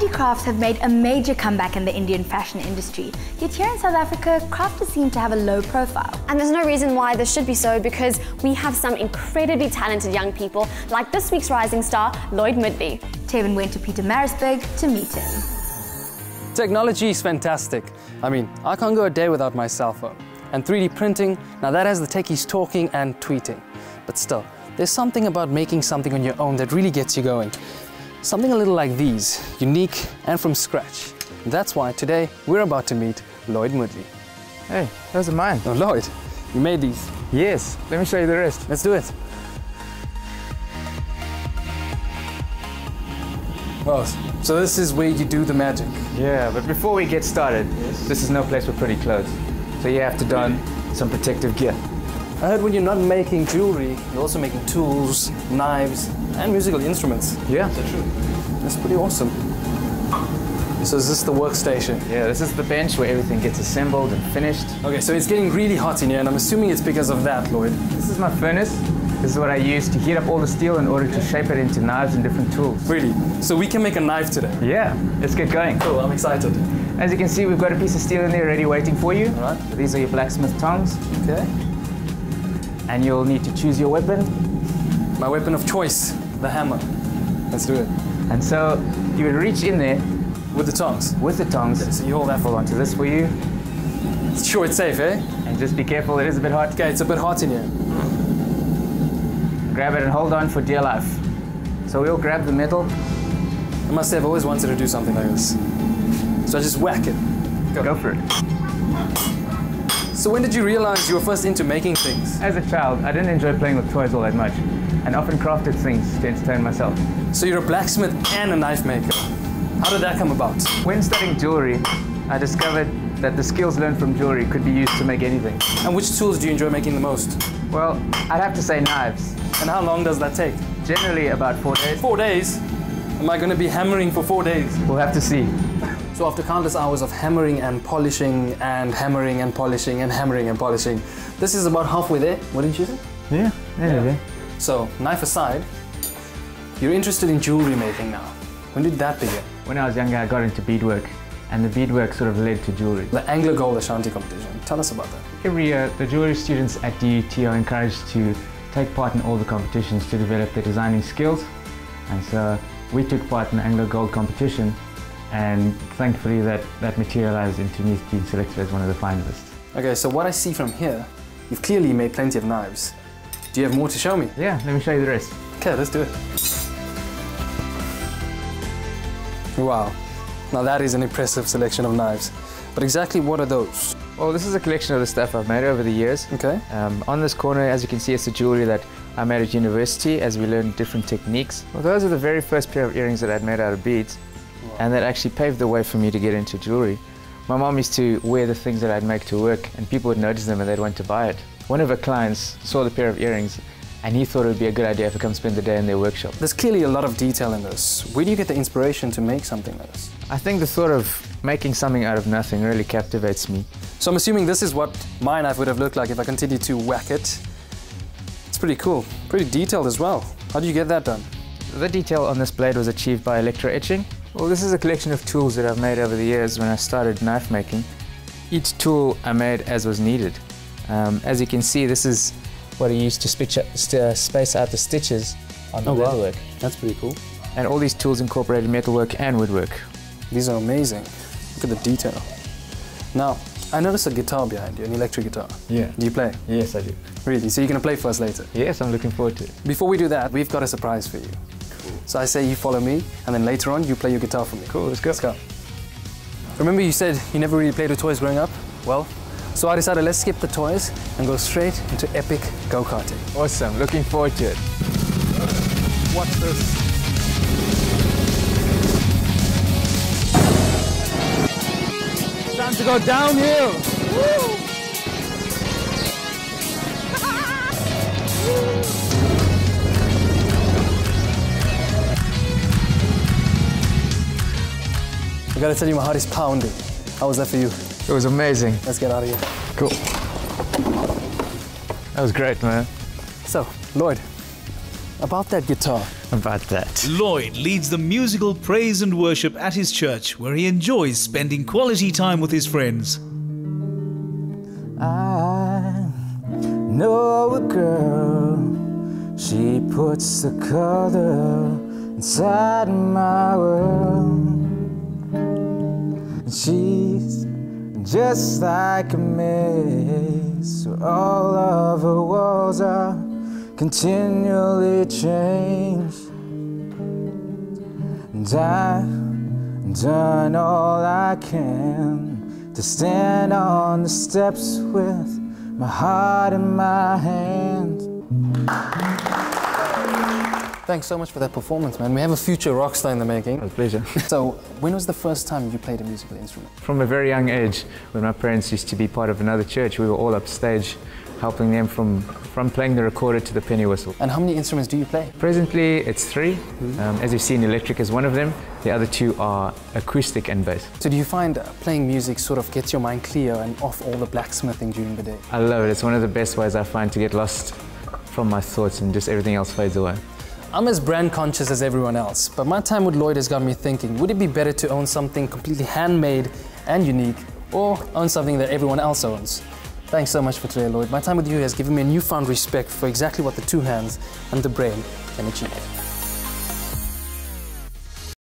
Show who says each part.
Speaker 1: Handicrafts have made a major comeback in the Indian fashion industry, yet here in South Africa, crafters seem to have a low profile.
Speaker 2: And there's no reason why this should be so, because we have some incredibly talented young people, like this week's rising star, Lloyd Moodley.
Speaker 1: Tevin went to Pietermaritzburg to meet him.
Speaker 3: Technology is fantastic. I mean, I can't go a day without my cell phone. And 3D printing, now that has the techies talking and tweeting. But still, there's something about making something on your own that really gets you going. Something a little like these, unique and from scratch. And that's why today we're about to meet Lloyd Moodley.
Speaker 4: Hey, those are mine.
Speaker 3: Oh, Lloyd, you made these.
Speaker 4: Yes, let me show you the rest.
Speaker 3: Let's do it. Well, so this is where you do the magic.
Speaker 4: Yeah, but before we get started, this is no place for pretty clothes. So you have to don some protective gear.
Speaker 3: I heard when you're not making jewelry, you're also making tools, knives, and musical instruments.
Speaker 4: Yeah.
Speaker 3: Is that true? That's pretty awesome. So is this the workstation?
Speaker 4: Yeah, this is the bench where everything gets assembled and finished.
Speaker 3: Okay, so it's getting really hot in here, and I'm assuming it's because of that, Lloyd.
Speaker 4: This is my furnace. This is what I use to heat up all the steel in order to shape it into knives and different tools.
Speaker 3: Really? So we can make a knife today?
Speaker 4: Yeah, let's get going.
Speaker 3: Cool, I'm excited.
Speaker 4: As you can see, we've got a piece of steel in there ready waiting for you.
Speaker 3: All right.
Speaker 4: These are your blacksmith tongs.
Speaker 3: Okay.
Speaker 4: And you'll need to choose your weapon.
Speaker 3: My weapon of choice, the hammer. Let's do it.
Speaker 4: And so you would reach in there
Speaker 3: with the tongs.
Speaker 4: With the tongs.
Speaker 3: Okay, so you hold that
Speaker 4: hold on to this for you.
Speaker 3: Sure, it's safe, eh?
Speaker 4: And just be careful, it is a bit hot.
Speaker 3: Okay, it's a bit hot in here.
Speaker 4: Grab it and hold on for dear life. So we'll grab the metal.
Speaker 3: I must say, I've always wanted to do something like this. So I just whack it.
Speaker 4: Go for it.
Speaker 3: So when did you realize you were first into making things?
Speaker 4: As a child, I didn't enjoy playing with toys all that much, and often crafted things to entertain myself.
Speaker 3: So you're a blacksmith and a knife maker. How did that come about?
Speaker 4: When studying jewelry, I discovered that the skills learned from jewelry could be used to make anything.
Speaker 3: And which tools do you enjoy making the most?
Speaker 4: Well, I'd have to say knives.
Speaker 3: And how long does that take?
Speaker 4: Generally about 4 days.
Speaker 3: 4 days? Am I going to be hammering for 4 days?
Speaker 4: We'll have to see.
Speaker 3: So after countless hours of hammering and polishing and hammering and polishing and hammering and polishing, this is about halfway there, wouldn't you think?
Speaker 4: Yeah, yeah.
Speaker 3: So, knife aside, you're interested in jewelry making now. When did that begin?
Speaker 4: When I was younger, I got into beadwork, and the beadwork sort of led to jewelry.
Speaker 3: The Anglo Gold Ashanti competition. Tell us about that.
Speaker 4: Every year, the jewelry students at DUT are encouraged to take part in all the competitions to develop their designing skills. And so we took part in the Anglo Gold competition, and thankfully that materialized into me being selected as one of the finalists. Okay,
Speaker 3: so what I see from here, you've clearly made plenty of knives. Do you have more to show me?
Speaker 4: Yeah, let me show you the rest.
Speaker 3: Okay, let's do it. Wow, now that is an impressive selection of knives. But exactly what are those?
Speaker 4: Well, this is a collection of the stuff I've made over the years.
Speaker 3: Okay.
Speaker 4: On this corner, as you can see, it's the jewelry that I made at university as we learned different techniques. Well, those are the very first pair of earrings that I'd made out of beads. Wow. And that actually paved the way for me to get into jewelry. My mom used to wear the things that I'd make to work, and people would notice them and they'd want to buy it. One of her clients saw the pair of earrings, and he thought it would be a good idea if I come spend the day in their workshop.
Speaker 3: There's clearly a lot of detail in this. Where do you get the inspiration to make something like this?
Speaker 4: I think the thought of making something out of nothing really captivates me.
Speaker 3: So I'm assuming this is what my knife would have looked like if I continued to whack it. It's pretty cool, pretty detailed as well. How do you get that done?
Speaker 4: The detail on this blade was achieved by electro-etching. Well, this is a collection of tools that I've made over the years when I started knife making. Each tool I made as was needed. As you can see, this is what I used to space out the stitches on the leatherwork.
Speaker 3: That's pretty cool.
Speaker 4: And all these tools incorporated metalwork and woodwork.
Speaker 3: These are amazing. Look at the detail. Now, I noticed a guitar behind you, an electric guitar.
Speaker 4: Yeah.
Speaker 3: Do you play?
Speaker 4: Yes, I do.
Speaker 3: Really? So you're going to play for us later?
Speaker 4: Yes, I'm looking forward to it.
Speaker 3: Before we do that, we've got a surprise for you. Cool. So I say you follow me, and then later on you play your guitar for me.
Speaker 4: Cool, let's go.
Speaker 3: Let's go. Remember you said you never really played with toys growing up? Well, so I decided let's skip the toys and go straight into epic go-karting.
Speaker 4: Awesome, looking forward to it.
Speaker 3: Watch this.
Speaker 4: Time to go downhill. Woo!
Speaker 3: I gotta tell you, my heart is pounding. How was that for you?
Speaker 4: It was amazing.
Speaker 3: Let's get out of here.
Speaker 4: Cool. That was great, man.
Speaker 3: So, Lloyd, about that guitar.
Speaker 4: About that.
Speaker 5: Lloyd leads the musical praise and worship at his church, where he enjoys spending quality time with his friends.
Speaker 6: I know a girl, she puts the color inside my world. And she's just like a maze, where all of her walls are continually changed. And I've done all I can to stand on the steps with my heart in my hand.
Speaker 3: Thanks so much for that performance, man. We have a future rock star in the making.
Speaker 4: A pleasure.
Speaker 3: So, when was the first time you played a musical instrument?
Speaker 4: From a very young age, when my parents used to be part of another church, we were all upstage, helping them from playing the recorder to the penny whistle.
Speaker 3: And how many instruments do you play?
Speaker 4: Presently, it's 3. As you've seen, electric is one of them. The other 2 are acoustic and bass.
Speaker 3: So do you find playing music sort of gets your mind clear and off all the blacksmithing during the day?
Speaker 4: I love it. It's one of the best ways I find to get lost from my thoughts and just everything else fades away.
Speaker 3: I'm as brand conscious as everyone else, but my time with Lloyd has got me thinking, would it be better to own something completely handmade and unique, or own something that everyone else owns? Thanks so much for today, Lloyd. My time with you has given me a newfound respect for exactly what the 2 hands and the brain can achieve.